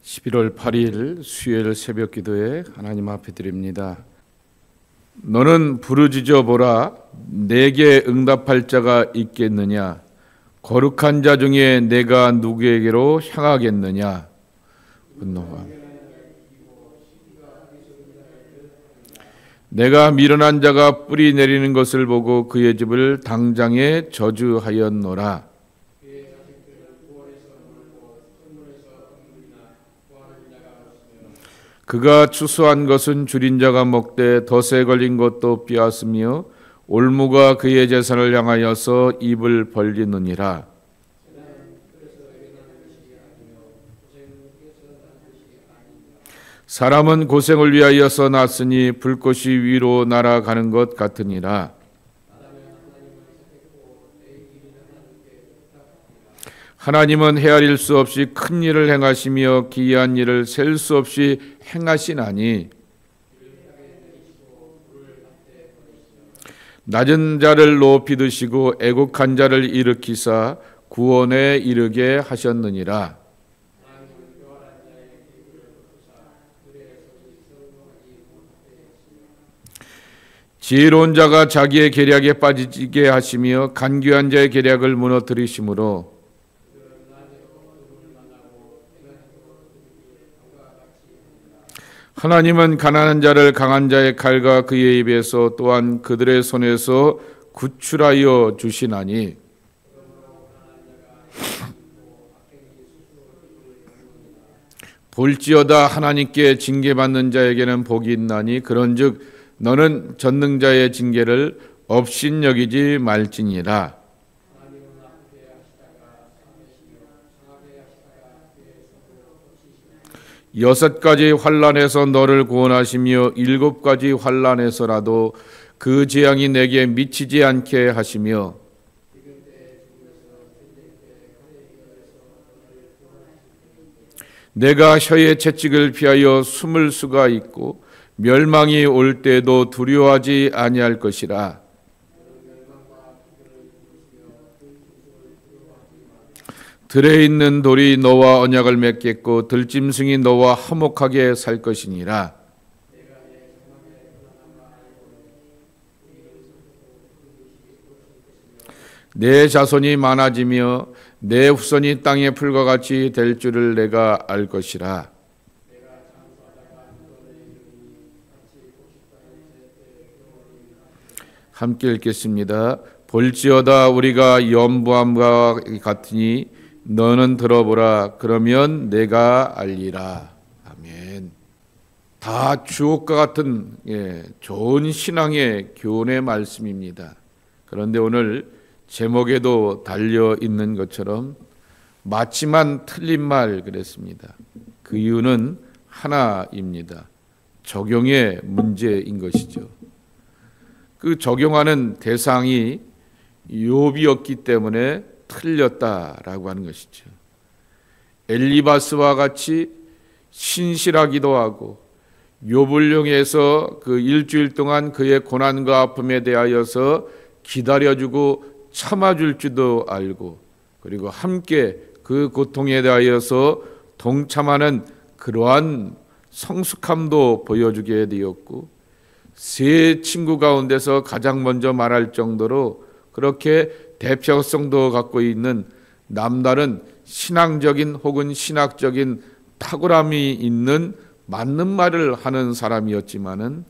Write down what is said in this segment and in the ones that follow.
11월 8일 수요일 새벽 기도에 하나님 앞에 드립니다. 너는 부르짖어 보라. 내게 응답할 자가 있겠느냐? 거룩한 자 중에 내가 누구에게로 향하겠느냐? 내가 미련한 자가 뿌리 내리는 것을 보고 그의 집을 당장에 저주하였노라. 그가 추수한 것은 줄인 자가 먹되 덫에 걸린 것도 빼앗으며 올무가 그의 재산을 향하여서 입을 벌리느니라. 사람은 고생을 위하여서 났으니 불꽃이 위로 날아가는 것 같으니라. 하나님은 헤아릴 수 없이 큰 일을 행하시며 기이한 일을 셀 수 없이 행하시나니 낮은 자를 높이 드시고 애곡한 자를 일으키사 구원에 이르게 하셨느니라. 지혜로운 자가 자기의 계략에 빠지게 하시며 간교한 자의 계략을 무너뜨리심으로 하나님은 가난한 자를 강한 자의 칼과 그의 입에서 또한 그들의 손에서 구출하여 주시나니 볼지어다 하나님께 징계받는 자에게는 복이 있나니 그런즉 너는 전능자의 징계를 업신여기지 말지니라. 여섯 가지 환난에서 너를 구원하시며 일곱 가지 환난에서라도 그 재앙이 내게 미치지 않게 하시며 내가 혀의 채찍을 피하여 숨을 수가 있고 멸망이 올 때도 두려워하지 아니할 것이라. 들에 있는 돌이 너와 언약을 맺겠고 들짐승이 너와 화목하게 살 것이니라. 내 자손이 많아지며 내 후손이 땅의 풀과 같이 될 줄을 내가 알 것이라. 함께 읽겠습니다. 볼지어다 우리가 연부함과 같으니 너는 들어보라. 그러면 내가 알리라. 아멘. 다 주옥과 같은 좋은 신앙의 교훈의 말씀입니다. 그런데 오늘 제목에도 달려 있는 것처럼 맞지만 틀린 말 그랬습니다. 그 이유는 하나입니다. 적용의 문제인 것이죠. 그 적용하는 대상이 욥이었기 때문에 틀렸다라고 하는 것이죠. 엘리바스와 같이 신실하기도 하고 욥을 향해서 그 일주일 동안 그의 고난과 아픔에 대하여서 기다려주고 참아줄 줄도 알고 그리고 함께 그 고통에 대하여서 동참하는 그러한 성숙함도 보여주게 되었고 세 친구 가운데서 가장 먼저 말할 정도로 그렇게 대표성도 갖고 있는 남다른 신앙적인 혹은 신학적인 탁월함이 있는 맞는 말을 하는 사람이었지만은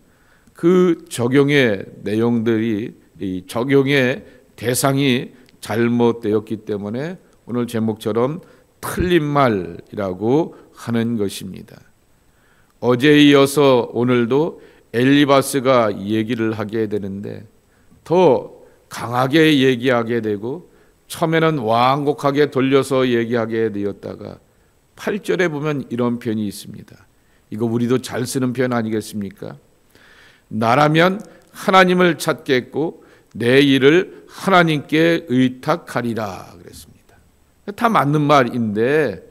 그 적용의 내용들이 이 적용의 대상이 잘못되었기 때문에 오늘 제목처럼 틀린 말이라고 하는 것입니다. 어제에 이어서 오늘도 엘리바스가 얘기를 하게 되는데 더 강하게 얘기하게 되고 처음에는 완곡하게 돌려서 얘기하게 되었다가 8절에 보면 이런 표현이 있습니다. 이거 우리도 잘 쓰는 표현 아니겠습니까? 나라면 하나님을 찾겠고 내 일을 하나님께 의탁하리라 그랬습니다. 다 맞는 말인데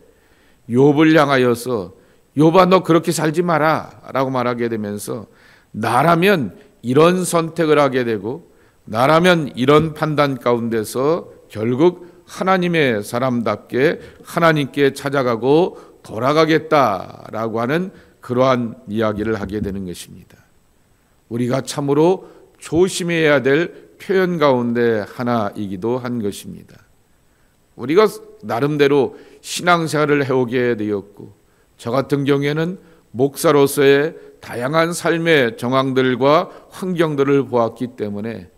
욥을 향하여서 욥아 너 그렇게 살지 마라 라고 말하게 되면서 나라면 이런 선택을 하게 되고 나라면 이런 판단 가운데서 결국 하나님의 사람답게 하나님께 찾아가고 돌아가겠다라고 하는 그러한 이야기를 하게 되는 것입니다. 우리가 참으로 조심해야 될 표현 가운데 하나이기도 한 것입니다. 우리가 나름대로 신앙생활을 해오게 되었고, 저 같은 경우에는 목사로서의 다양한 삶의 정황들과 환경들을 보았기 때문에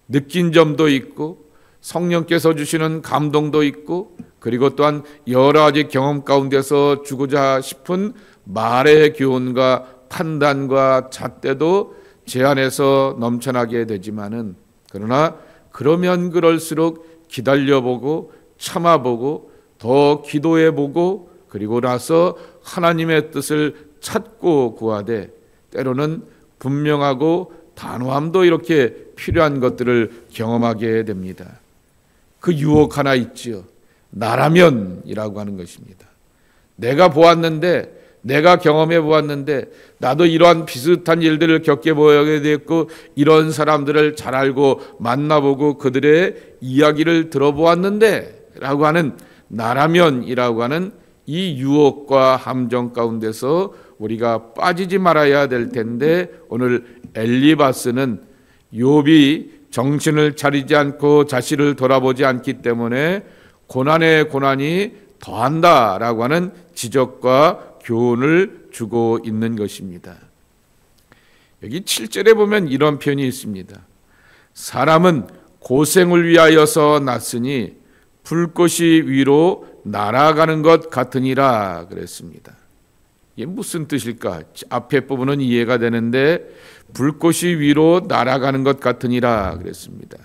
느낀 점도 있고, 성령께서 주시는 감동도 있고, 그리고 또한 여러 가지 경험 가운데서 주고자 싶은 말의 교훈과 판단과 잣대도 제 안에서 넘쳐나게 되지만은, 그러나 그러면 그럴수록 기다려보고 참아보고 더 기도해보고 그리고 나서 하나님의 뜻을 찾고 구하되, 때로는 분명하고 단호함도 이렇게 필요한 것들을 경험하게 됩니다. 그 유혹 하나 있지요. 나라면이라고 하는 것입니다. 내가 보았는데, 내가 경험해 보았는데, 나도 이러한 비슷한 일들을 겪어보게 됐고, 이런 사람들을 잘 알고 만나보고 그들의 이야기를 들어보았는데 라고 하는 나라면이라고 하는 이 유혹과 함정 가운데서 우리가 빠지지 말아야 될 텐데, 오늘 엘리바스는 욥이 정신을 차리지 않고 자신을 돌아보지 않기 때문에 고난에 고난이 더한다라고 하는 지적과 교훈을 주고 있는 것입니다. 여기 7절에 보면 이런 표현이 있습니다. 사람은 고생을 위하여서 났으니 불꽃이 위로 날아가는 것 같으니라 그랬습니다. 이게 무슨 뜻일까? 앞에 부분은 이해가 되는데 불꽃이 위로 날아가는 것 같으니라 그랬습니다.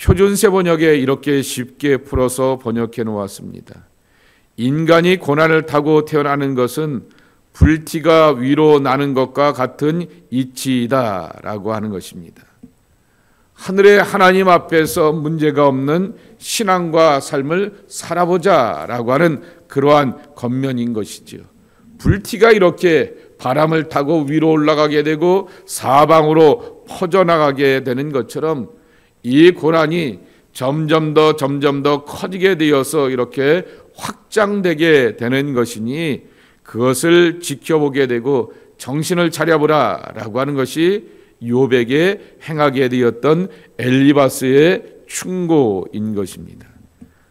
표준세 번역에 이렇게 쉽게 풀어서 번역해 놓았습니다. 인간이 고난을 타고 태어나는 것은 불티가 위로 나는 것과 같은 이치이다 라고 하는 것입니다. 하늘의 하나님 앞에서 문제가 없는 신앙과 삶을 살아보자 라고 하는 그러한 겉면인 것이죠. 불티가 이렇게 바람을 타고 위로 올라가게 되고 사방으로 퍼져나가게 되는 것처럼 이 고난이 점점 더 커지게 되어서 이렇게 확장되게 되는 것이니 그것을 지켜보게 되고 정신을 차려보라 라고 하는 것이 욥에게 행하게 되었던 엘리바스의 충고인 것입니다.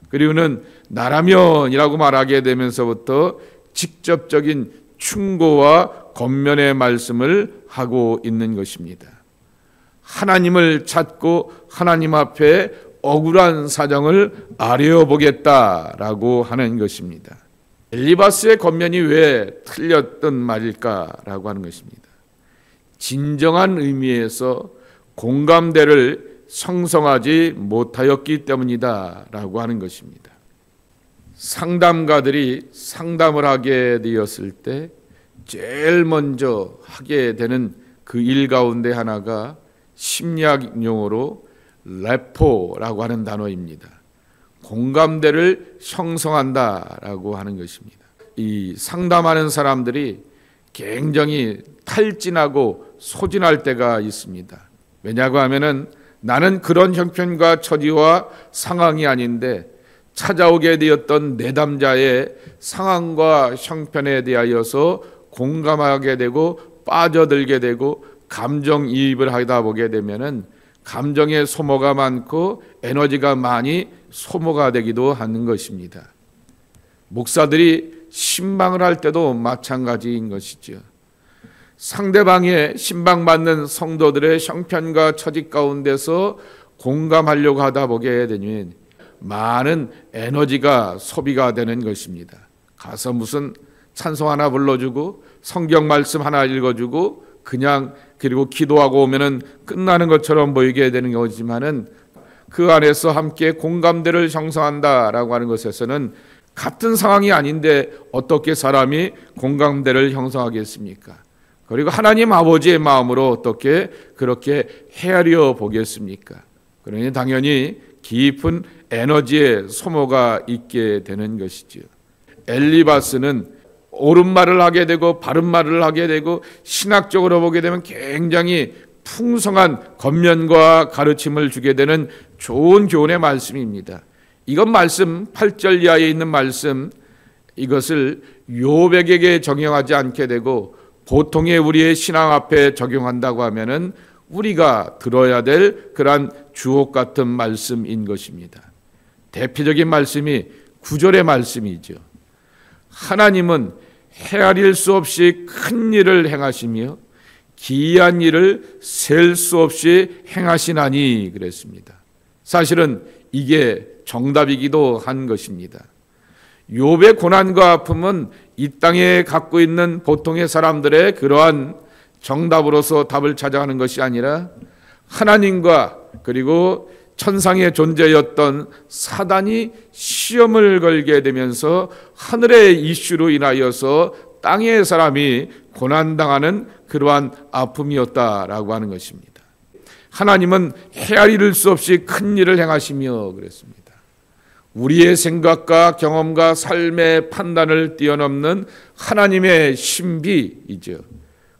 그리고는 나라면이라고 말하게 되면서부터 직접적인 충고와 겉면의 말씀을 하고 있는 것입니다. 하나님을 찾고 하나님 앞에 억울한 사정을 아뢰어보겠다라고 하는 것입니다. 엘리바스의 겉면이 왜 틀렸던 말일까라고 하는 것입니다. 진정한 의미에서 공감대를 형성하지 못하였기 때문이다라고 하는 것입니다. 상담가들이 상담을 하게 되었을 때 제일 먼저 하게 되는 그 일 가운데 하나가 심리학 용어로 레포라고 하는 단어입니다. 공감대를 형성한다라고 하는 것입니다. 이 상담하는 사람들이 굉장히 탈진하고 소진할 때가 있습니다. 왜냐고 하면은 나는 그런 형편과 처지와 상황이 아닌데 찾아오게 되었던 내담자의 상황과 형편에 대하여서 공감하게 되고 빠져들게 되고 감정이입을 하다 보게 되면은 감정의 소모가 많고 에너지가 많이 소모가 되기도 하는 것입니다. 목사들이 신방을 할 때도 마찬가지인 것이죠. 상대방의 신방받는 성도들의 형편과 처지 가운데서 공감하려고 하다 보게 되면 많은 에너지가 소비가 되는 것입니다. 가서 무슨 찬송 하나 불러주고 성경 말씀 하나 읽어주고 그냥 그리고 기도하고 오면은 끝나는 것처럼 보이게 되는 거지만은 그 안에서 함께 공감대를 형성한다라고 하는 것에서는 같은 상황이 아닌데 어떻게 사람이 공감대를 형성하겠습니까? 그리고 하나님 아버지의 마음으로 어떻게 그렇게 헤아려 보겠습니까? 그러니 당연히 깊은 에너지의 소모가 있게 되는 것이지요. 엘리바스는 옳은 말을 하게 되고 바른 말을 하게 되고 신학적으로 보게 되면 굉장히 풍성한 겉면과 가르침을 주게 되는 좋은 교훈의 말씀입니다. 이건 말씀 8절 이하에 있는 말씀 이것을 욥에게 적용하지 않게 되고 보통의 우리의 신앙 앞에 적용한다고 하면은 우리가 들어야 될 그러한 주옥 같은 말씀인 것입니다. 대표적인 말씀이 9절의 말씀이죠. 하나님은 헤아릴 수 없이 큰 일을 행하시며 기이한 일을 셀 수 없이 행하시나니 그랬습니다. 사실은 이게 정답이기도 한 것입니다. 욥의 고난과 아픔은 이 땅에 갖고 있는 보통의 사람들의 그러한 정답으로서 답을 찾아가는 것이 아니라 하나님과 그리고 천상의 존재였던 사단이 시험을 걸게 되면서 하늘의 이슈로 인하여서 땅의 사람이 고난당하는 그러한 아픔이었다라고 하는 것입니다. 하나님은 헤아릴 수 없이 큰 일을 행하시며 그랬습니다. 우리의 생각과 경험과 삶의 판단을 뛰어넘는 하나님의 신비이죠.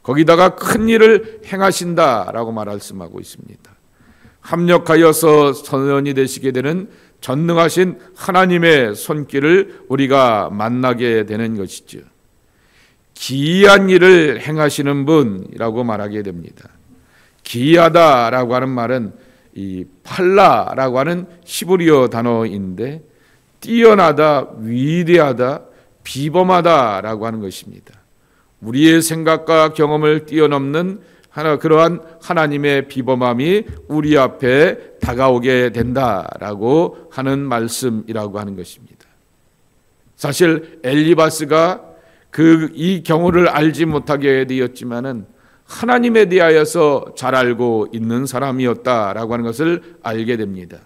거기다가 큰 일을 행하신다라고 말씀하고 있습니다. 합력하여서 선원이 되시게 되는 전능하신 하나님의 손길을 우리가 만나게 되는 것이죠. 기이한 일을 행하시는 분이라고 말하게 됩니다. 기이하다라고 하는 말은 이 팔라라고 하는 히브리어 단어인데 뛰어나다, 위대하다, 비범하다라고 하는 것입니다. 우리의 생각과 경험을 뛰어넘는 그러한 하나님의 비범함이 우리 앞에 다가오게 된다라고 하는 말씀이라고 하는 것입니다. 사실 엘리바스가 이 경우를 알지 못하게 되었지만은 하나님에 대하여서 잘 알고 있는 사람이었다라고 하는 것을 알게 됩니다.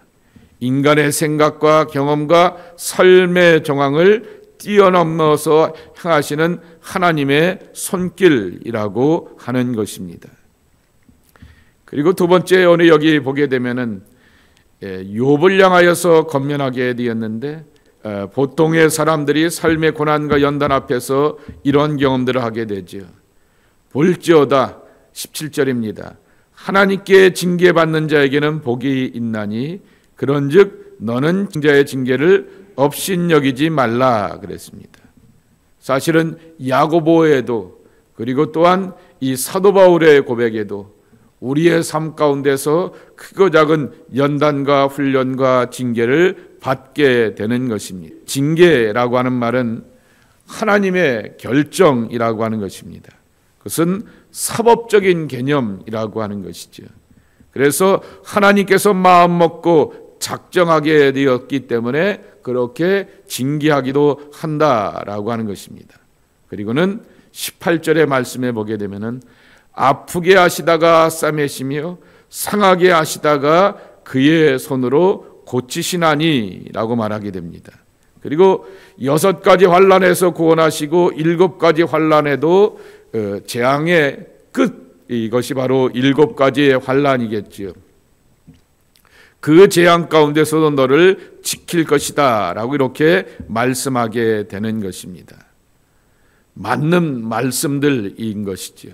인간의 생각과 경험과 삶의 정황을 뛰어넘어서 행하시는 하나님의 손길이라고 하는 것입니다. 그리고 두 번째 오늘 여기 보게 되면은 욥을 향하여서 권면하게 되었는데 보통의 사람들이 삶의 고난과 연단 앞에서 이런 경험들을 하게 되죠. 볼지어다 17절입니다. 하나님께 징계받는 자에게는 복이 있나니 그런즉 너는 자의 징계를 업신여기지 말라 그랬습니다. 사실은 야고보에도 그리고 또한 이 사도 바울의 고백에도 우리의 삶 가운데서 크고 작은 연단과 훈련과 징계를 받게 되는 것입니다. 징계라고 하는 말은 하나님의 결정이라고 하는 것입니다. 그것은 사법적인 개념이라고 하는 것이죠. 그래서 하나님께서 마음먹고 작정하게 되었기 때문에 그렇게 징계하기도 한다라고 하는 것입니다. 그리고는 18절의 말씀에 보게 되면은 아프게 하시다가 싸매시며 상하게 하시다가 그의 손으로 고치시나니 라고 말하게 됩니다. 그리고 6가지 환난에서 구원하시고 7가지 환난에도 재앙의 끝, 이것이 바로 7가지의 환난이겠지요. 그 재앙 가운데서도 너를 지킬 것이다 라고 이렇게 말씀하게 되는 것입니다. 맞는 말씀들인 것이지요.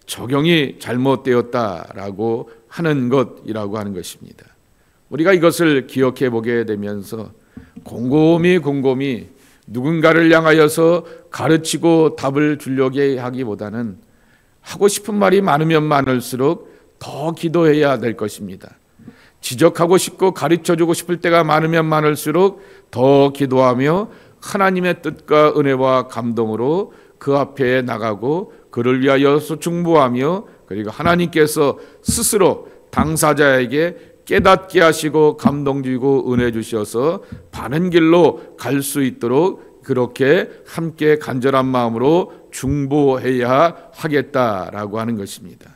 적용이 잘못되었다라고 하는 것이라고 하는 것입니다. 우리가 이것을 기억해 보게 되면서 곰곰이 누군가를 향하여서 가르치고 답을 주려고 하기보다는 하고 싶은 말이 많으면 많을수록 더 기도해야 될 것입니다. 지적하고 싶고 가르쳐주고 싶을 때가 많으면 많을수록 더 기도하며 하나님의 뜻과 은혜와 감동으로 그 앞에 나가고 그를 위하여서 중보하며 그리고 하나님께서 스스로 당사자에게 깨닫게 하시고 감동 주고 은혜 주셔서 바른 길로 갈 수 있도록 그렇게 함께 간절한 마음으로 중보해야 하겠다라고 하는 것입니다.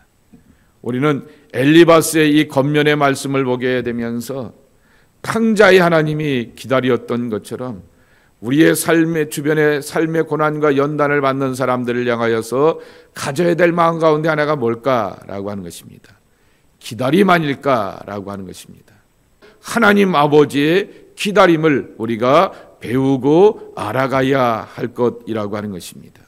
우리는 엘리바스의 이 권면의 말씀을 보게 되면서 탕자의 하나님이 기다렸던 것처럼 우리의 삶의 주변의 삶의 고난과 연단을 받는 사람들을 향하여서 가져야 될 마음 가운데 하나가 뭘까라고 하는 것입니다. 기다림 아닐까라고 하는 것입니다. 하나님 아버지의 기다림을 우리가 배우고 알아가야 할 것이라고 하는 것입니다.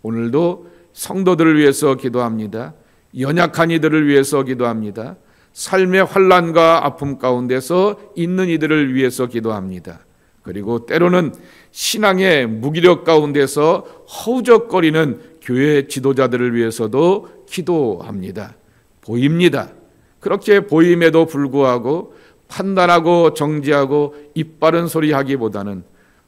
오늘도 성도들을 위해서 기도합니다. 연약한 이들을 위해서 기도합니다. 삶의 환난과 아픔 가운데서 있는 이들을 위해서 기도합니다. 그리고 때로는 신앙의 무기력 가운데서 허우적거리는 교회 지도자들을 위해서도 기도합니다. 보입니다. 그렇게 보임에도 불구하고 판단하고 정지하고 입 바른 소리 하기보다는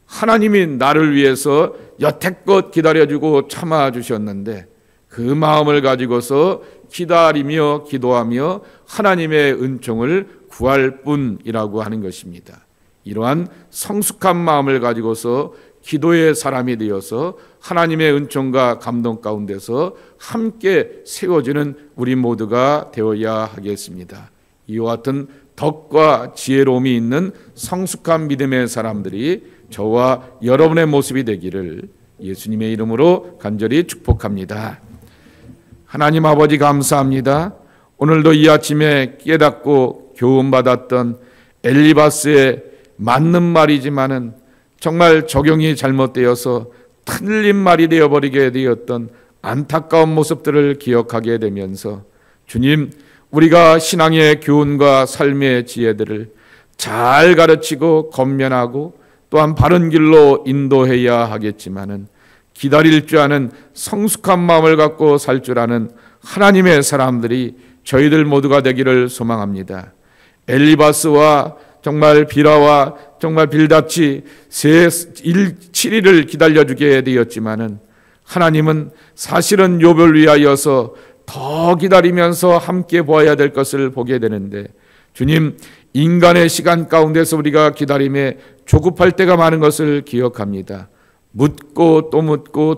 하나님이 나를 위해서 여태껏 기다려주고 참아주셨는데 그 마음을 가지고서 기다리며 기도하며 하나님의 은총을 구할 뿐이라고 하는 것입니다. 이러한 성숙한 마음을 가지고서 기도의 사람이 되어서 하나님의 은총과 감동 가운데서 함께 세워지는 우리 모두가 되어야 하겠습니다. 이와 같은 덕과 지혜로움이 있는 성숙한 믿음의 사람들이 저와 여러분의 모습이 되기를 예수님의 이름으로 간절히 축복합니다. 하나님 아버지 감사합니다. 오늘도 이 아침에 깨닫고 교훈받았던 엘리바스의 맞는 말이지만은 정말 적용이 잘못되어서 틀린 말이 되어버리게 되었던 안타까운 모습들을 기억하게 되면서 주님, 우리가 신앙의 교훈과 삶의 지혜들을 잘 가르치고 권면하고 또한 바른 길로 인도해야 하겠지만은 기다릴 줄 아는 성숙한 마음을 갖고 살 줄 아는 하나님의 사람들이 저희들 모두가 되기를 소망합니다. 엘리바스와 정말 비라와 정말 빌닷이 7일을 기다려주게 되었지만은 하나님은 사실은 욥을 위하여서 더 기다리면서 함께 보아야 될 것을 보게 되는데 주님, 인간의 시간 가운데서 우리가 기다림에 조급할 때가 많은 것을 기억합니다. 묻고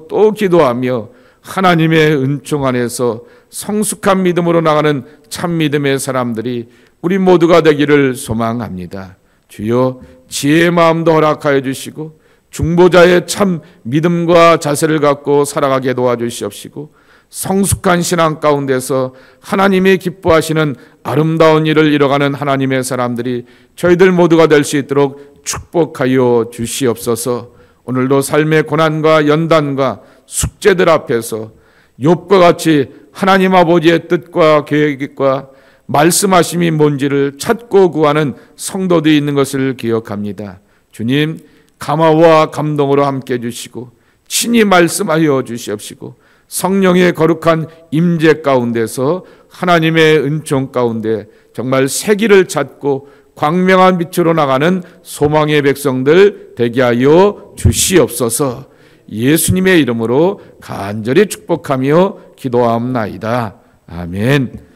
또 기도하며 하나님의 은총 안에서 성숙한 믿음으로 나가는 참 믿음의 사람들이 우리 모두가 되기를 소망합니다. 주여, 지혜의 마음도 허락하여 주시고 중보자의 참 믿음과 자세를 갖고 살아가게 도와주시옵시고 성숙한 신앙 가운데서 하나님이 기뻐하시는 아름다운 일을 이뤄가는 하나님의 사람들이 저희들 모두가 될 수 있도록 축복하여 주시옵소서. 오늘도 삶의 고난과 연단과 숙제들 앞에서 욥과 같이 하나님 아버지의 뜻과 계획과 말씀하심이 뭔지를 찾고 구하는 성도들이 있는 것을 기억합니다. 주님, 감화와 감동으로 함께 해주시고 친히 말씀하여 주시옵시고 성령의 거룩한 임재 가운데서 하나님의 은총 가운데 정말 새길을 찾고 광명한 빛으로 나가는 소망의 백성들 되게 하여 주시옵소서. 예수님의 이름으로 간절히 축복하며 기도하옵나이다. 아멘.